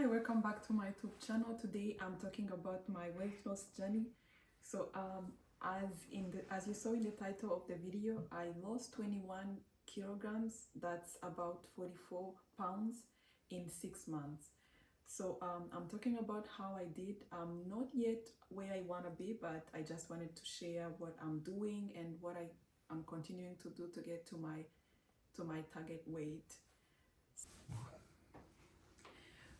Hi, welcome back to my YouTube channel. Today I'm talking about my weight loss journey. So as you saw in the title of the video, I lost 21 kilograms. That's about 44 pounds in 6 months. So I'm talking about how I did. I'm not yet where I want to be, but I just wanted to share what I'm doing and what I'm continuing to do to get to my target weight.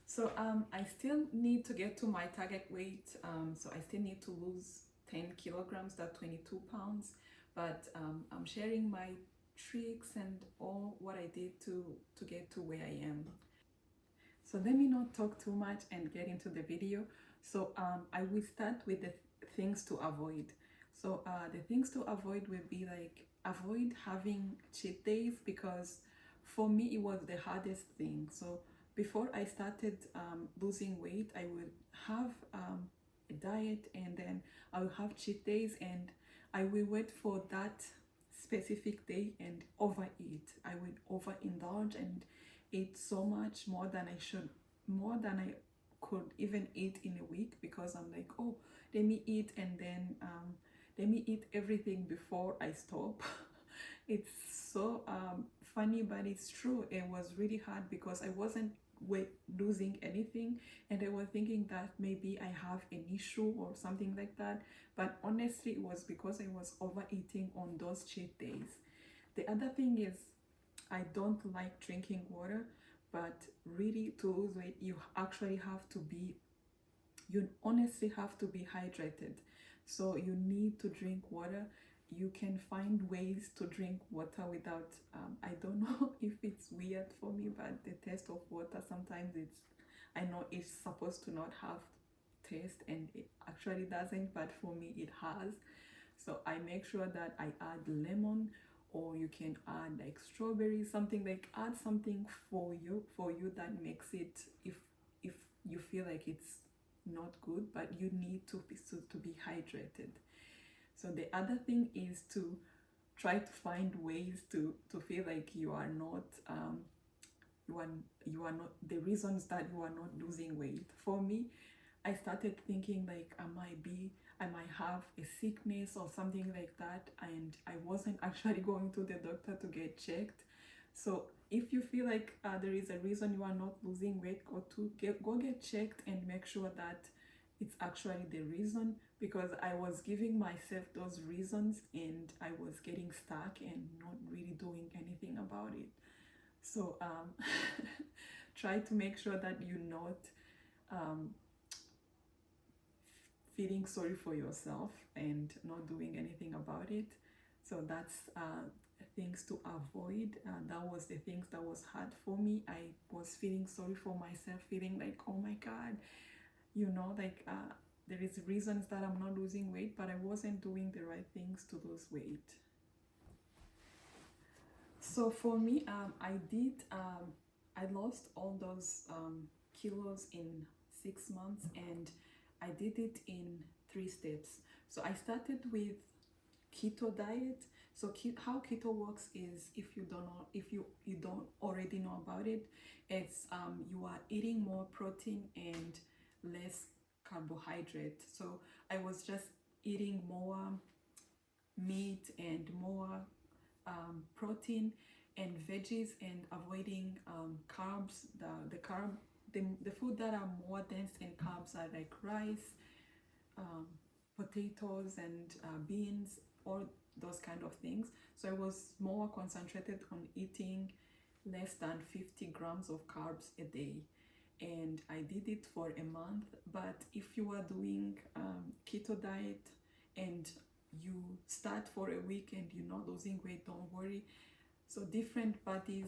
So I still need to get to my target weight. So I still need to lose 10 kilograms, that's 22 pounds. But I'm sharing my tricks and all what I did to get to where I am. So let me not talk too much and get into the video. So I will start with the things to avoid. So the things to avoid will be like avoid having cheat days, because for me it was the hardest thing. So before I started losing weight, I would have a diet and then I will have cheat days, and I will wait for that specific day and overeat. I will overindulge and eat so much more than I should, more than I could even eat in a week, because I'm like, oh, let me eat, and then let me eat everything before I stop. It's so funny, but it's true. It was really hard because I wasn't losing anything, and I was thinking that maybe I have an issue or something like that. But honestly, it was because I was overeating on those cheat days. The other thing is, I don't like drinking water, but really to lose weight, you honestly have to be hydrated. So you need to drink water. You can find ways to drink water without, I don't know if it's weird for me, but the taste of water sometimes I know it's supposed to not have taste and it actually doesn't, but for me it has. So I make sure that I add lemon, or you can add like strawberries, something like, add something for you that makes it, if you feel like it's not good, but you need to be hydrated. So the other thing is to try to find ways to feel like you are not you are not the reasons that you are not losing weight. For me, I started thinking like I might have a sickness or something like that, and I wasn't actually going to the doctor to get checked. So if you feel like there is a reason you are not losing weight, go get checked and make sure that it's actually the reason, because I was giving myself those reasons and I was getting stuck and not really doing anything about it. So try to make sure that you're not um, feeling sorry for yourself and not doing anything about it. So that's things to avoid. That was the things that was hard for me. I was feeling sorry for myself, feeling like, oh my God, like there is reasons that I'm not losing weight, but I wasn't doing the right things to lose weight. So for me, I lost all those kilos in 6 months, and I did it in 3 steps. So I started with keto diet. So how keto works is, if you don't already know about it, it's you are eating more protein and less carbohydrate. So I was just eating more meat and more protein and veggies, and avoiding carbs. The food that are more dense in carbs are like rice, potatoes, and beans, all those kind of things. So I was more concentrated on eating less than 50 grams of carbs a day, and I did it for a month. But if you are doing keto diet and you start for a week and you're not losing weight, don't worry. So different bodies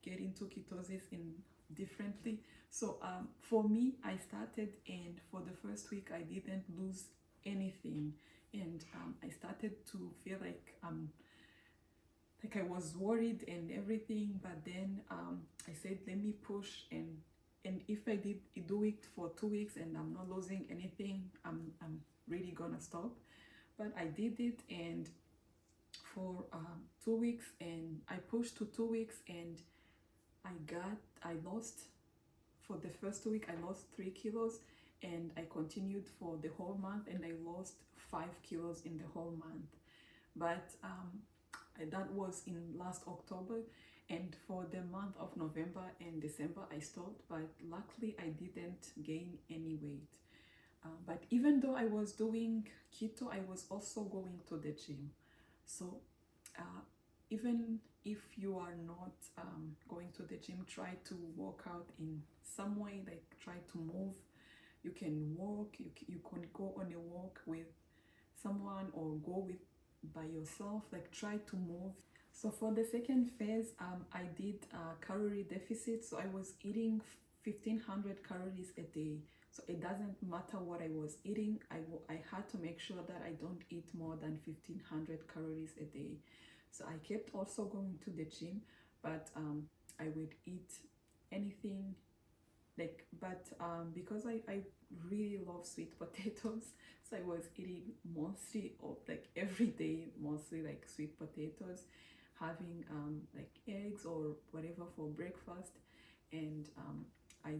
get into ketosis in differently. So for me, I started, and for the first week I didn't lose anything, and I started to feel like I was worried and everything. But then I said, let me push, and if I did do it for 2 weeks and I'm not losing anything, I'm really gonna stop. But I did it, and for 2 weeks, and I pushed to 2 weeks, and I lost for the first week I lost 3 kilos, and I continued for the whole month, and I lost 5 kilos in the whole month. But that was in last October, and for the month of November and December I stopped, but luckily I didn't gain any weight. But even though I was doing keto, I was also going to the gym. So even if you are not going to the gym, try to work out in some way, like try to move. You can walk, you can go on a walk with someone or go with by yourself, like try to move. So for the second phase, I did calorie deficit. So I was eating 1500 calories a day. So it doesn't matter what I was eating, I had to make sure that I don't eat more than 1500 calories a day. So I kept also going to the gym, but I would eat anything like, but because I really love sweet potatoes, so I was eating mostly, or like every day, mostly like sweet potatoes, having like eggs or whatever for breakfast. And I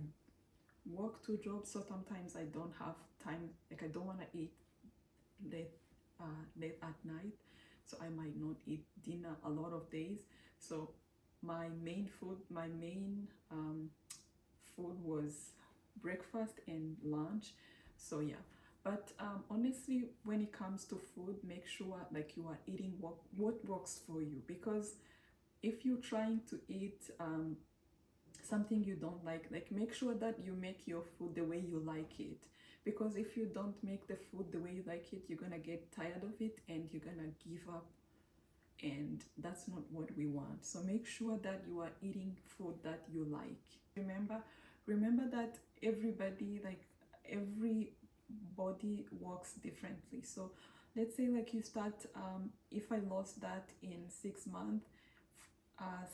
work 2 jobs, so sometimes I don't have time, like I don't want to eat late late at night, so I might not eat dinner a lot of days. So my main food was breakfast and lunch. So yeah, but honestly, when it comes to food, make sure like you are eating what works for you, because if you're trying to eat something you don't like make sure that you make your food the way you like it, because if you don't make the food the way you like it, you're gonna get tired of it and you're gonna give up, and that's not what we want. So make sure that you are eating food that you like. Remember that every body works differently. So let's say like you start if I lost that in 6 months,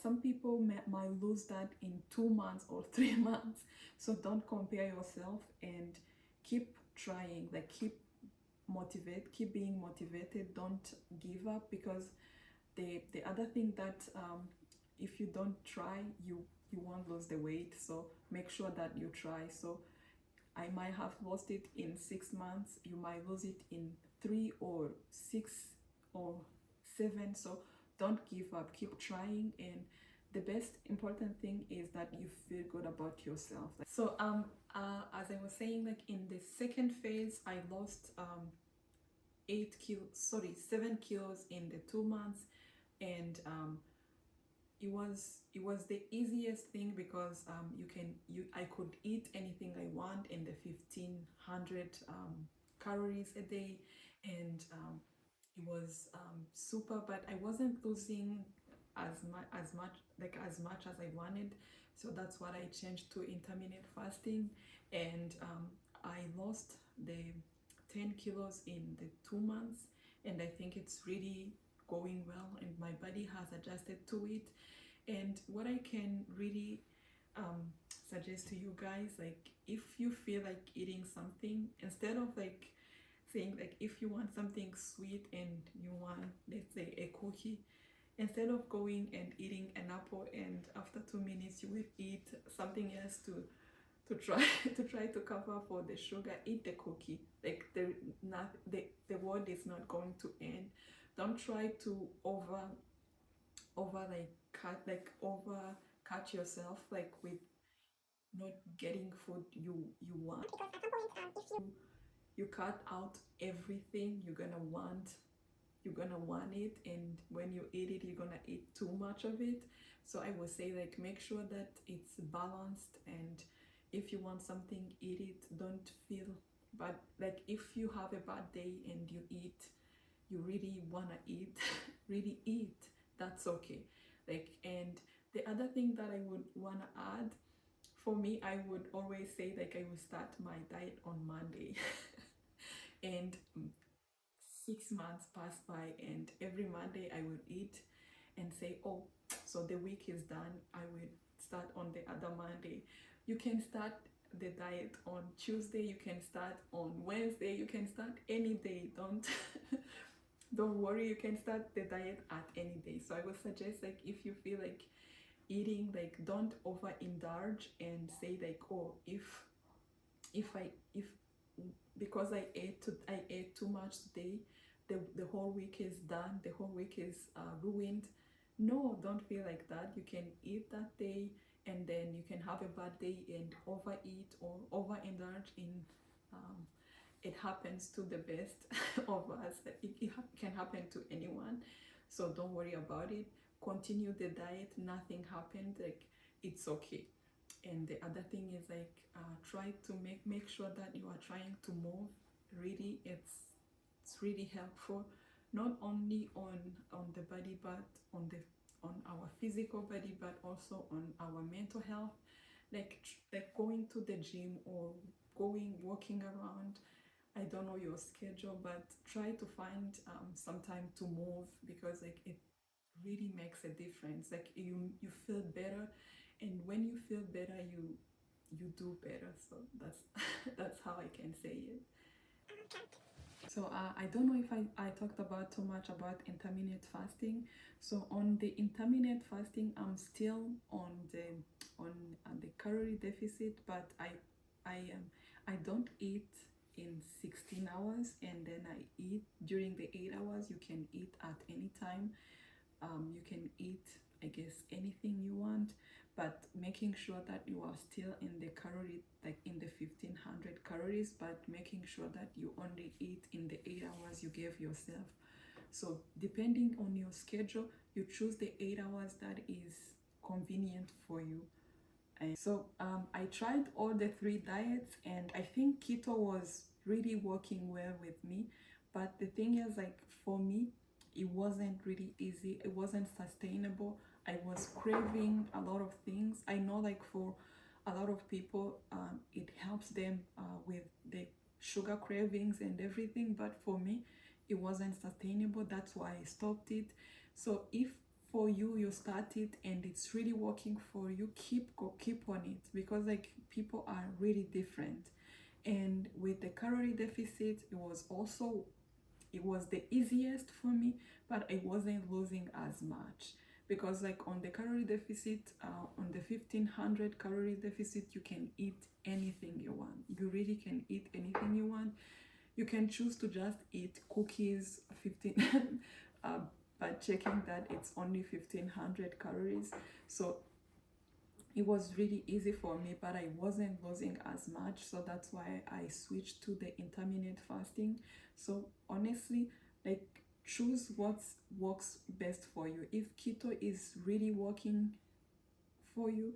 some people might lose that in 2 months or 3 months. So don't compare yourself and keep trying, like keep being motivated. Don't give up, because the other thing that if you don't try, you won't lose the weight. So make sure that you try. So I might have lost it in 6 months, you might lose it in 3 or 6 or 7. So don't give up, keep trying, and the best important thing is that you feel good about yourself. So as I was saying, like in the second phase, I lost 7 kilos in the 2 months, and it was the easiest thing, because I could eat anything I want in the 1500 calories a day, and it was super. But I wasn't losing as much as I wanted, so that's what I changed to intermittent fasting, and I lost the 10 kilos in the 2 months, and I think it's really going well, and my body has adjusted to it. And what I can really suggest to you guys, like if you feel like eating something, instead of like saying like if you want something sweet and you want, let's say, a cookie, instead of going and eating an apple and after 2 minutes you will eat something else to try to cover for the sugar, eat the cookie. Like the world is not going to end. Don't try to over cut yourself, like with not getting food you want, because at some point if you cut out everything, you're gonna want it, and when you eat it, you're gonna eat too much of it. So I would say, like, make sure that it's balanced, and if you want something, eat it. Don't feel bad, like if you have a bad day and you really wanna eat really eat, that's okay. Like, and the other thing that I would wanna add, for me, I would always say, like, I will start my diet on Monday and 6 months pass by, and every Monday I will eat and say, oh, so the week is done, I will start on the other Monday. You can start the diet on Tuesday, you can start on Wednesday, you can start any day. Don't worry, you can start the diet at any day. So I would suggest, like, if you feel like eating, like don't overindulge and say like, oh, if because I ate too much today, the whole week is done, the whole week is ruined. No, don't feel like that. You can eat that day, and then you can have a bad day and overeat or overindulge in um, it happens to the best of us. It can happen to anyone, so don't worry about it. Continue the diet, nothing happened, like it's okay. And the other thing is like try to make sure that you are trying to move. Really, it's really helpful, not only on the body, but on the on our physical body, but also on our mental health. Like going to the gym or going walking around. I don't know your schedule, but try to find some time to move, because like it really makes a difference. Like you feel better, and when you feel better, you do better. So that's that's how I can say it. So I don't know if I talked about too much about intermittent fasting. So on the intermittent fasting, I'm still on the calorie deficit, but I don't eat in 16 hours, and then I eat during the 8 hours. You can eat at any time. You can eat, I guess, anything you want, but making sure that you are still in the calorie, like in the 1500 calories, but making sure that you only eat in the 8 hours you gave yourself. So depending on your schedule, you choose the 8 hours that is convenient for you. And so I tried all the three diets, and I think keto was really working well with me. But the thing is, like for me, it wasn't really easy. It wasn't sustainable. I was craving a lot of things. I know, like for a lot of people, it helps them with the sugar cravings and everything. But for me, it wasn't sustainable. That's why I stopped it. So if for you you start it and it's really working for you, keep on it, because like people are really different. And with the calorie deficit, it was the easiest for me, but I wasn't losing as much, because like on the calorie deficit, on the 1500 calorie deficit, you can eat anything you want. You really can eat anything you want. You can choose to just eat cookies 15 but checking that it's only 1500 calories. So it was really easy for me, but I wasn't losing as much, so that's why I switched to the intermittent fasting. So honestly, like choose what works best for you. If keto is really working for you,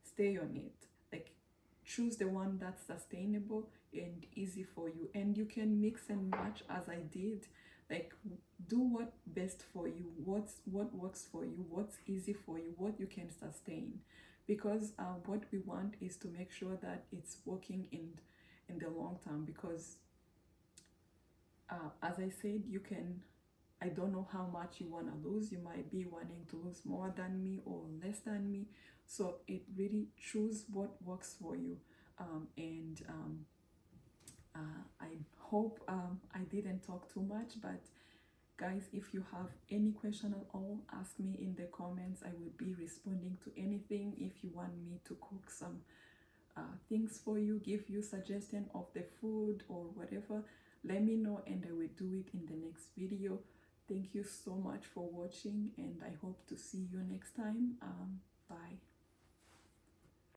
stay on it. Like choose the one that's sustainable and easy for you, and you can mix and match as I did. Like do what best for you, what works for you, what's easy for you, what you can sustain, because what we want is to make sure that it's working in the long term. Because as I said, you can, I don't know how much you want to lose. You might be wanting to lose more than me or less than me. So it really choose what works for you. And I hope I didn't talk too much, but guys, if you have any question at all, ask me in the comments. I will be responding to anything. If you want me to cook some things for you, give you suggestion of the food or whatever, let me know and I will do it in the next video. Thank you so much for watching, and I hope to see you next time. Bye.